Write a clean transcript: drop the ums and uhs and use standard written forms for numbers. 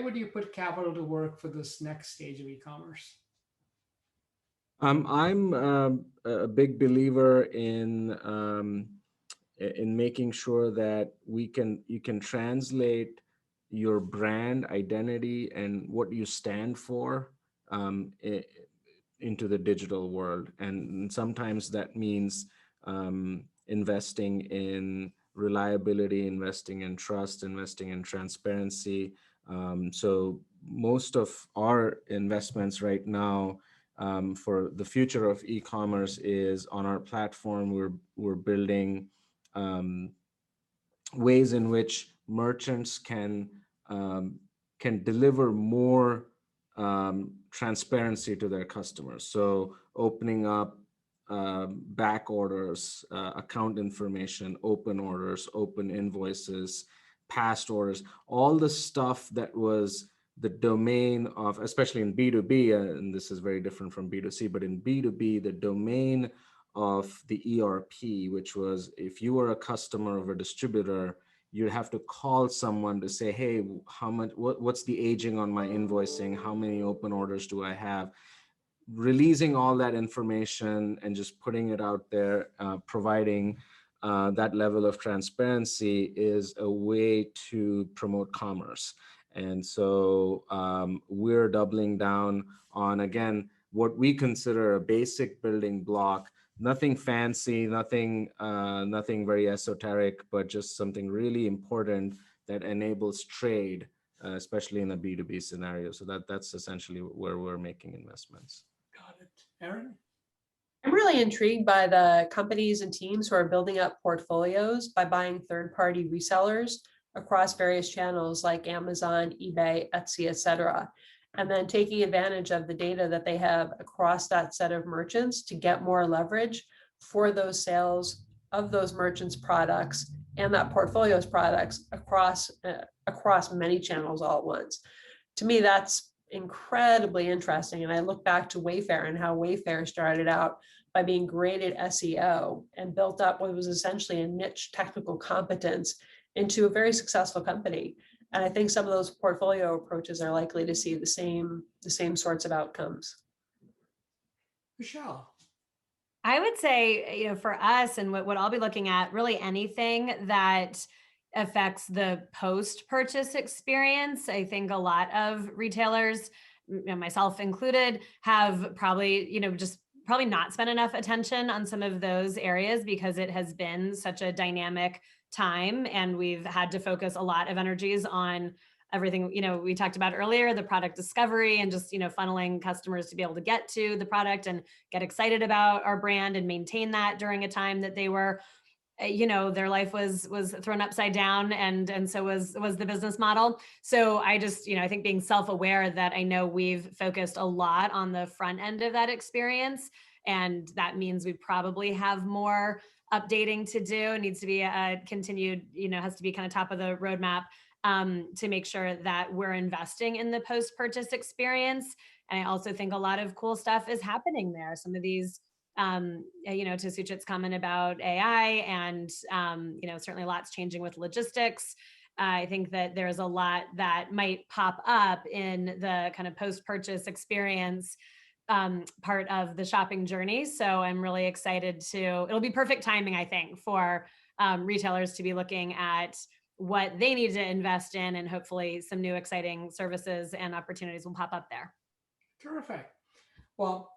where would you put capital to work for this next stage of e-commerce? I'm a big believer in making sure that you can translate your brand identity and what you stand for um, i- into the digital world. And sometimes that means investing in reliability, investing in trust, investing in transparency. So most of our investments right now for the future of e-commerce is on our platform. We're building um, ways in which merchants um, can deliver more transparency to their customers. So opening up back orders, account information, open orders, open invoices, past orders, all the stuff that was the domain of, especially in B2B, and this is very different from B2C, but in B2B, the domain of the ERP, which was if you were a customer of a distributor, you'd have to call someone to say, hey, how much, what's the aging on my invoicing? How many open orders do I have? Releasing all that information and just putting it out there, providing that level of transparency is a way to promote commerce. And so we're doubling down on, again, what we consider a basic building block, nothing fancy, nothing very esoteric, but just something really important that enables trade, especially in a B2B scenario. So that's essentially where we're making investments. Got it. Erynn? I'm really intrigued by the companies and teams who are building up portfolios by buying third-party resellers across various channels like Amazon, eBay, Etsy, etc., and then taking advantage of the data that they have across that set of merchants to get more leverage for those sales of those merchants' products and that portfolio's products across many channels all at once. To me, that's incredibly interesting. And I look back to Wayfair and how Wayfair started out by being great at SEO and built up what was essentially a niche technical competence into a very successful company. And I think some of those portfolio approaches are likely to see the same sorts of outcomes. Michelle? I would say, for us and what I'll be looking at, really anything that affects the post-purchase experience. I think a lot of retailers, myself included, have probably, just probably not spent enough attention on some of those areas because it has been such a dynamic time and we've had to focus a lot of energies on everything, we talked about earlier, the product discovery and just, funneling customers to be able to get to the product and get excited about our brand and maintain that during a time that they were, their life was thrown upside down and so was the business model. So I just, I think being self-aware that I know we've focused a lot on the front end of that experience. And that means we probably have more updating to do. It needs to be a continued, has to be kind of top of the roadmap to make sure that we're investing in the post-purchase experience. And I also think a lot of cool stuff is happening there. Some of these, to Suchit's comment about AI and, certainly lots changing with logistics. I think that there's a lot that might pop up in the kind of post-purchase experience part of the shopping journey. So I'm really excited it'll be perfect timing, I think, for retailers to be looking at what they need to invest in, and hopefully some new exciting services and opportunities will pop up there. Terrific. Well,